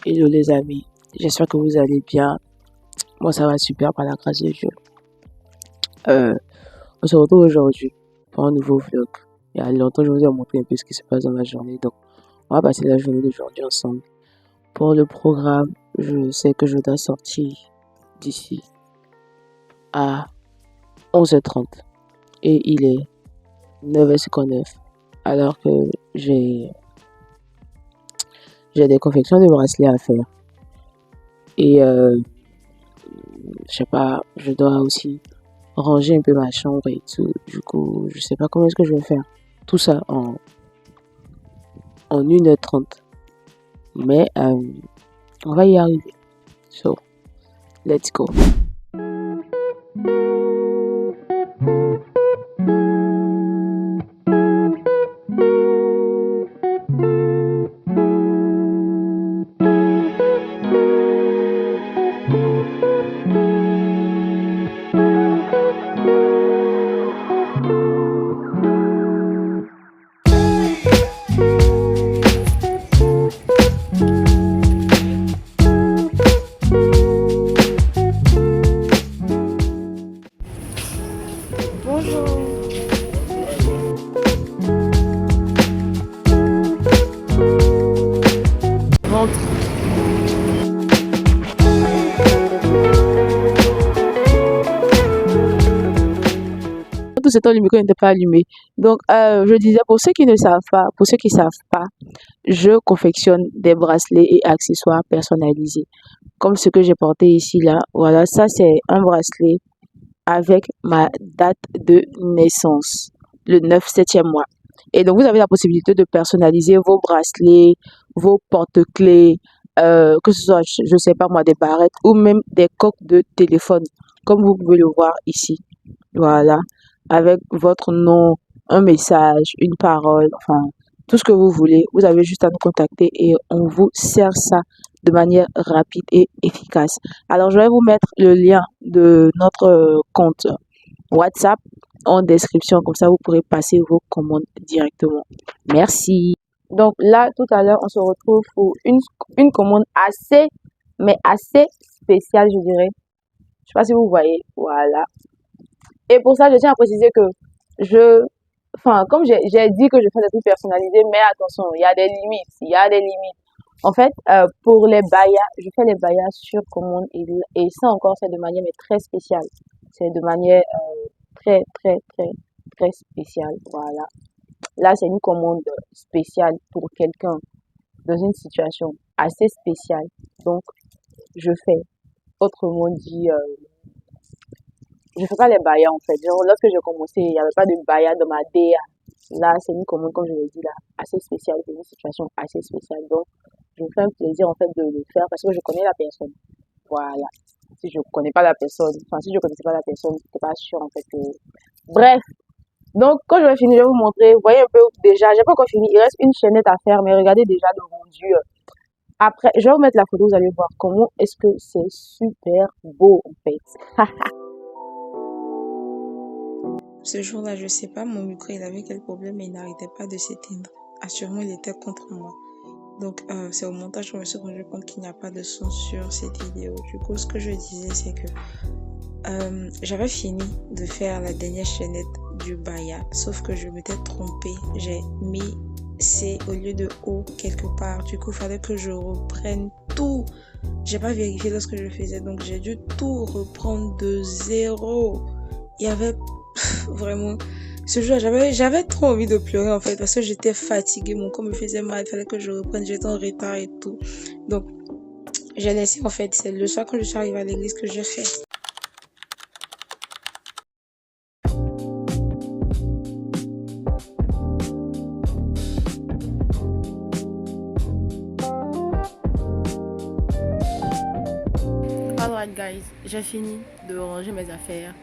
Hello les amis, j'espère que vous allez bien. Moi ça va super par la grâce de Dieu. Euh, on se retrouve aujourd'hui pour un nouveau vlog. Il y a longtemps je vous ai montré un peu ce qui se passe dans ma journée. Donc on va passer la journée d'aujourd'hui ensemble. Pour le programme, je sais que je dois sortir d'ici à 11h30 et il est 9h59 alors que j'ai des confections de bracelets à faire. Et je sais pas, je dois aussi ranger un peu ma chambre et tout. Du coup, je sais pas comment est-ce que je vais faire tout ça en 1h30. Mais on va y arriver. So, let's go. Tout ce temps, le micro n'était pas allumé. Donc, je disais, pour ceux qui ne savent pas, je confectionne des bracelets et accessoires personnalisés. Comme ce que j'ai porté ici, là. Voilà, ça, c'est un bracelet avec ma date de naissance, le 9/7e mois. Et donc, vous avez la possibilité de personnaliser vos bracelets, vos porte-clés, que ce soit, je sais pas moi, des barrettes ou même des coques de téléphone, comme vous pouvez le voir ici. Voilà, avec votre nom, un message, une parole, enfin, tout ce que vous voulez. Vous avez juste à nous contacter et on vous sert ça de manière rapide et efficace. Alors, je vais vous mettre le lien de notre compte WhatsApp en description, comme ça vous pourrez passer vos commandes directement. Merci. Donc là, tout à l'heure, on se retrouve pour une commande assez, mais assez spéciale, je dirais. Je sais pas si vous voyez, voilà. Et pour ça, je tiens à préciser que comme j'ai dit que je fais des trucs personnalisés, mais attention, il y a des limites. En fait, pour les bayas, je fais les bayas sur commande et ça encore, c'est de manière mais très spéciale. C'est de manière très, très, très, très spéciale. Voilà. Là, c'est une commande spéciale pour quelqu'un dans une situation assez spéciale. Donc, je fais, autrement dit, je fais pas les bayas en fait. Genre, lorsque j'ai commencé, il n'y avait pas de bayas dans ma DA. Là, c'est une commande, comme je l'ai dit là, assez spéciale. C'est une situation assez spéciale. Donc, je me fais un plaisir en fait de le faire parce que je connais la personne. Voilà. Si je connais pas la personne, enfin, si je connaissais pas la personne, c'était pas sûr en fait que. Bref. Donc, quand je vais finir, je vais vous montrer. Vous voyez un peu déjà, j'ai pas encore fini. Il reste une chaînette à faire, mais regardez déjà le rendu. Après, je vais vous mettre la photo, vous allez voir comment est-ce que c'est super beau en fait. Ce jour-là, je sais pas, mon micro, il avait quel problème, mais il n'arrêtait pas de s'éteindre. Assurément, il était contre moi. Donc, c'est au montage que je me suis rendu compte qu'il n'y a pas de son sur cette vidéo. Du coup, ce que je disais, c'est que j'avais fini de faire la dernière chaînette du baya, sauf que je m'étais trompée. J'ai mis C au lieu de O quelque part. Du coup, il fallait que je reprenne tout. J'ai pas vérifié lorsque je faisais, donc j'ai dû tout reprendre de zéro. Il y avait vraiment ce jour j'avais trop envie de pleurer en fait parce que j'étais fatiguée, mon corps me faisait mal, il fallait que je reprenne, j'étais en retard et tout. Donc j'ai laissé en fait, c'est le soir quand je suis arrivée à l'église que j'ai fait. Alright guys, j'ai fini de ranger mes affaires,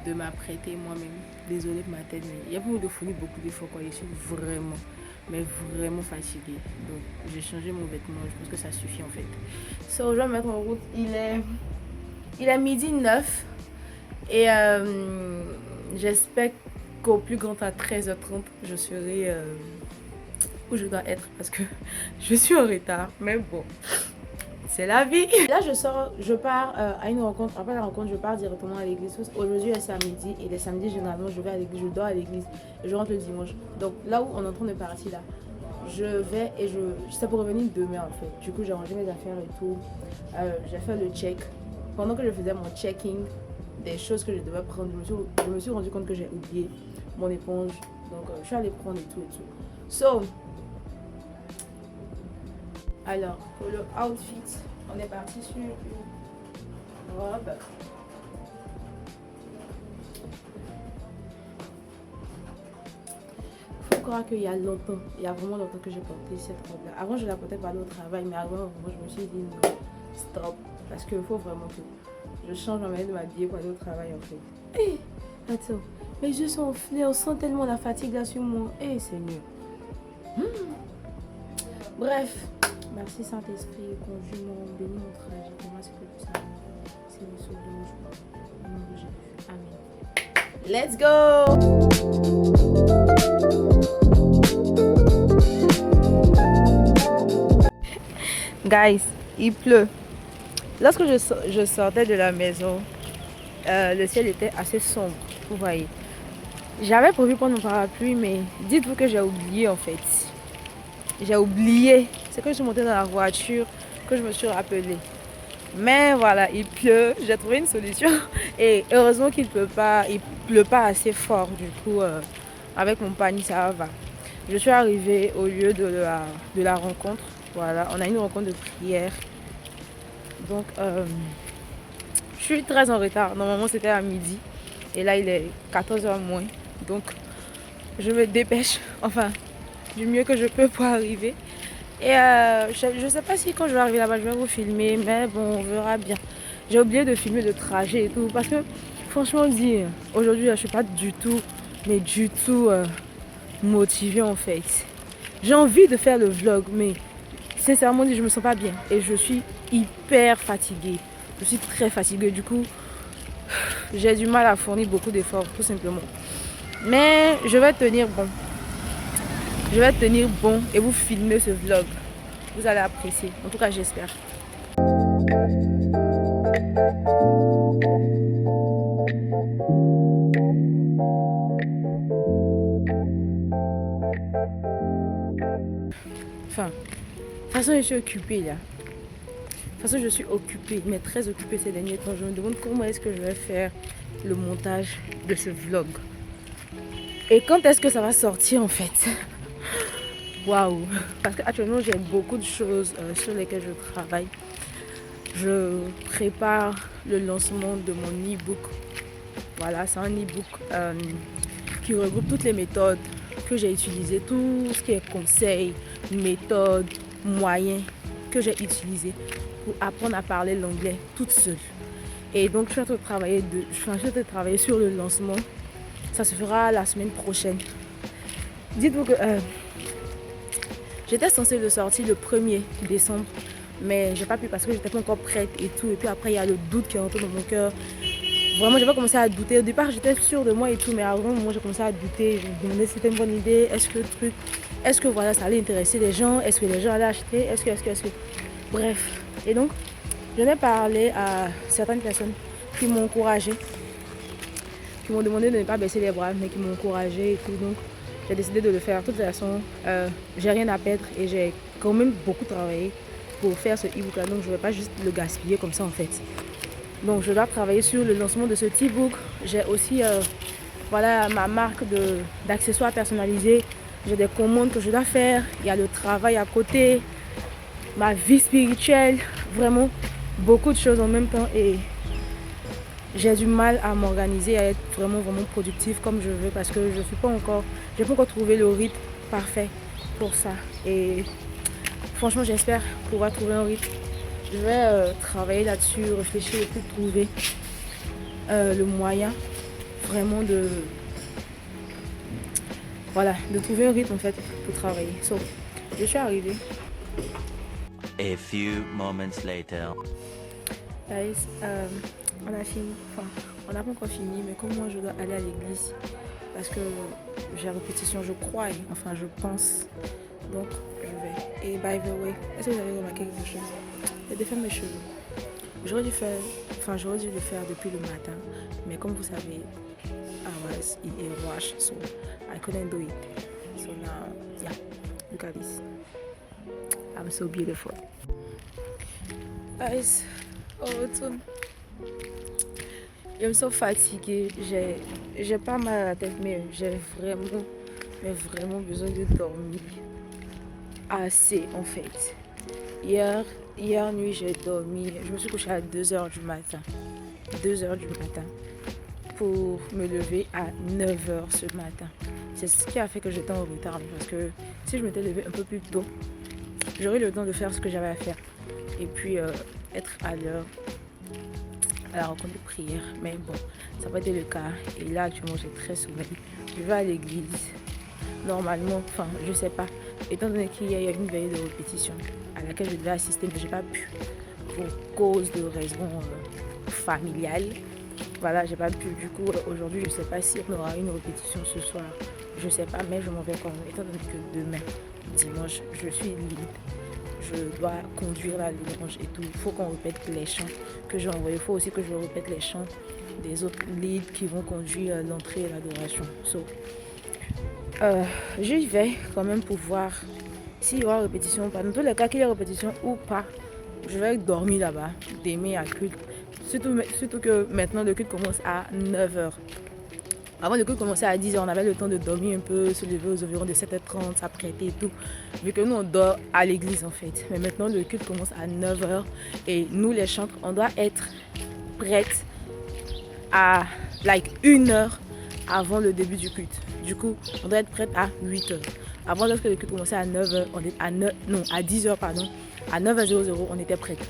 de m'apprêter moi-même. Désolée pour ma tête, mais il y a beaucoup de fourni, beaucoup d'efforts quoi. Je suis vraiment fatiguée. Donc j'ai changé mon vêtement, je pense que ça suffit en fait. So, je vais me mettre en route. Il est 12h09 et j'espère qu'au plus grand à 13h30, je serai où je dois être parce que je suis en retard. Mais bon, c'est la vie. Là, je pars à une rencontre. Après la rencontre, je pars directement à l'église. Aujourd'hui est samedi et les samedis, généralement, je vais à l'église, je dors à l'église et je rentre le dimanche. Donc là où on est en train de partir là, je vais et c'est pour revenir demain en fait. Du coup, j'ai rangé mes affaires et tout. J'ai fait le check. Pendant que je faisais mon checking des choses que je devais prendre, je me suis rendu compte que j'ai oublié mon éponge. Donc, je suis allée prendre et tout et tout. So, alors, pour le outfit, on est parti sur une robe. Faut croire qu'il y a longtemps, il y a vraiment longtemps que j'ai porté cette robe-là. Avant, je la portais pour aller au travail, mais avant, vraiment, je me suis dit non, stop. Parce qu'il faut vraiment que je change ma manière de m'habiller pour aller au travail en fait. Hé, attends, mes yeux sont enflés, on sent tellement la fatigue là sur moi. Hé, Seigneur. Bref, merci Saint-Esprit, conjument, bénis mon trajet, moi c'est que ça. C'est le sauve de mon jour. Au nom de Jésus. Amen. Let's go! Guys, il pleut. Lorsque je sortais de la maison, le ciel était assez sombre, vous voyez. J'avais prévu prendre mon parapluie, mais dites-vous que j'ai oublié en fait. J'ai oublié. C'est que je suis montée dans la voiture que je me suis rappelée. Mais voilà, il pleut. J'ai trouvé une solution. Et heureusement qu'il pleut pas assez fort. Du coup, avec mon panier, ça va. Je suis arrivée au lieu de la rencontre. Voilà, on a une rencontre de prière. Donc, je suis très en retard. Normalement, c'était à midi. Et là, il est 14h moins. Donc, je me dépêche. Enfin, du mieux que je peux pour arriver. Et je ne sais pas si quand je vais arriver là-bas, je vais vous filmer. Mais bon, on verra bien. J'ai oublié de filmer le trajet et tout. Parce que, franchement, dire, aujourd'hui, je ne suis pas du tout, mais du tout motivée en fait. J'ai envie de faire le vlog, mais sincèrement, je ne me sens pas bien. Et je suis hyper fatiguée. Je suis très fatiguée. Du coup, j'ai du mal à fournir beaucoup d'efforts, tout simplement. Mais je vais tenir bon. Je vais tenir bon et vous filmer ce vlog. Vous allez apprécier. En tout cas, j'espère. Enfin, de toute façon, je suis occupée là. De toute façon, je suis occupée, mais très occupée ces derniers temps. Je me demande comment est-ce que je vais faire le montage de ce vlog. Et quand est-ce que ça va sortir en fait? Waouh! Parce qu'actuellement, j'ai beaucoup de choses sur lesquelles je travaille. Je prépare le lancement de mon e-book. Voilà, c'est un e-book qui regroupe toutes les méthodes que j'ai utilisées, tout ce qui est conseils, méthodes, moyens que j'ai utilisés pour apprendre à parler l'anglais toute seule. Et donc, je suis en train de travailler sur le lancement. Ça se fera la semaine prochaine. Dites-vous que j'étais censée le sortir le 1er décembre, mais j'ai pas pu parce que j'étais pas encore prête et tout. Et puis après, il y a le doute qui est rentré dans mon cœur. Vraiment, j'avais commencé à douter. Au départ, j'étais sûre de moi et tout, mais à un moment, j'ai commencé à douter. Je me demandais si c'était une bonne idée. Est-ce que voilà, ça allait intéresser les gens? Est-ce que les gens allaient acheter? Est-ce que... Bref. Et donc, j'en ai parlé à certaines personnes qui m'ont encouragée, qui m'ont demandé de ne pas baisser les bras, mais qui m'ont encouragée et tout. Donc, j'ai décidé de le faire. De toute façon, j'ai rien à perdre et j'ai quand même beaucoup travaillé pour faire ce e-book là. Donc, je ne vais pas juste le gaspiller comme ça en fait. Donc, je dois travailler sur le lancement de ce e-book. J'ai aussi voilà, ma marque d'accessoires personnalisés. J'ai des commandes que je dois faire. Il y a le travail à côté, ma vie spirituelle. Vraiment, beaucoup de choses en même temps. Et j'ai du mal à m'organiser, à être vraiment productive comme je veux. Parce que je n'ai pas encore trouvé le rythme parfait pour ça. Et franchement, j'espère pouvoir trouver un rythme. Je vais travailler là-dessus, réfléchir et puis trouver le moyen vraiment de trouver un rythme en fait pour travailler. So, je suis arrivée. A few moments later. Guys, on a fini. Enfin, on n'a pas encore fini, mais comme moi je dois aller à l'église parce que j'ai répétition, je crois, enfin je pense Donc, je vais. Et by the way, est-ce que vous avez remarqué quelque chose? J'ai défait mes cheveux. J'aurais dû le faire depuis le matin. Mais comme vous savez, I was in a rush, so I couldn't do it. So now, yeah, look at this. I'm so beautiful. Guys, retourne. Je me sens fatiguée. J'ai pas mal à la tête, mais j'ai vraiment besoin de dormir. Assez en fait. Hier nuit, j'ai dormi. Je me suis couchée à 2h du matin. 2h du matin. Pour me lever à 9h ce matin. C'est ce qui a fait que j'étais en retard. Parce que si je m'étais levée un peu plus tôt, j'aurais eu le temps de faire ce que j'avais à faire. Et puis être à l'heure à la rencontre de prière. Mais bon, ça n'a pas été le cas. Et là, actuellement, j'ai très sommeil. Je vais à l'église. Normalement, enfin, je sais pas. Étant donné qu'il y a une veille de répétition à laquelle je devais assister, mais j'ai pas pu pour cause de raisons familiales. Voilà, j'ai pas pu. Du coup, aujourd'hui, je sais pas si on aura une répétition ce soir. Je sais pas, mais je m'en vais quand même. Étant donné que demain, dimanche, je suis libre. Je dois conduire la louange et tout. Il faut qu'on répète les chants que j'ai envoyés. Il faut aussi que je répète les chants des autres leads qui vont conduire l'entrée et l'adoration. So, j'y vais quand même pour voir s'il y aura répétition ou pas. Dans tous les cas, qu'il y ait répétition ou pas, je vais dormir là-bas, d'aimer à culte. Surtout que maintenant, le culte commence à 9h. Avant le culte commençait à 10h, on avait le temps de dormir un peu, se lever aux environs de 7h30, s'apprêter et tout. Vu que nous, on dort à l'église en fait. Mais maintenant, le culte commence à 9h. Et nous, les chantres, on doit être prêtes à 1h avant le début du culte. Du coup, on doit être prête à 8h. Avant, lorsque le culte commençait à 9h, à 10h, pardon, à 9h00, on était prête.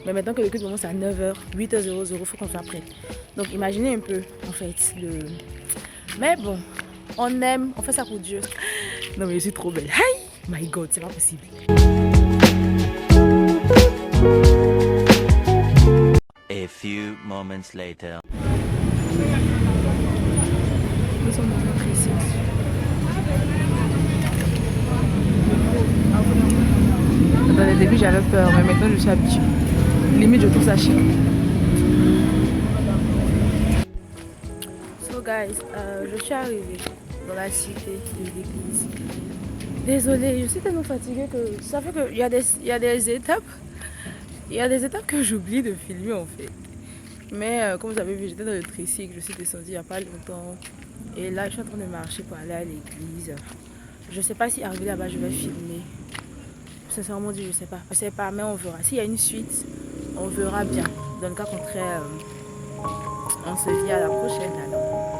Mais maintenant que le culte commence à 9h, 8h00, il faut qu'on soit prête. Donc imaginez un peu, en fait, Mais bon, on aime, on fait ça pour Dieu. Non mais je suis trop belle. Hi! My God, c'est pas possible. A few moments later. Nous sommes dans un précis. Dans le début, j'avais peur, mais maintenant, je suis habituée. Limite, je trouve ça chic. So guys, je suis arrivée dans la cité de l'église. Désolée, je suis tellement fatiguée que ça fait qu'il y a des étapes. Il y a des étapes que j'oublie de filmer en fait. Mais comme vous avez vu, j'étais dans le tricycle, je suis descendue il n'y a pas longtemps. Et là, je suis en train de marcher pour aller à l'église. Je ne sais pas si arrivé là-bas, je vais filmer. Sincèrement dit, je sais pas, mais on verra. S'il y a une suite, on verra bien. Dans le cas contraire, on se dit à la prochaine alors.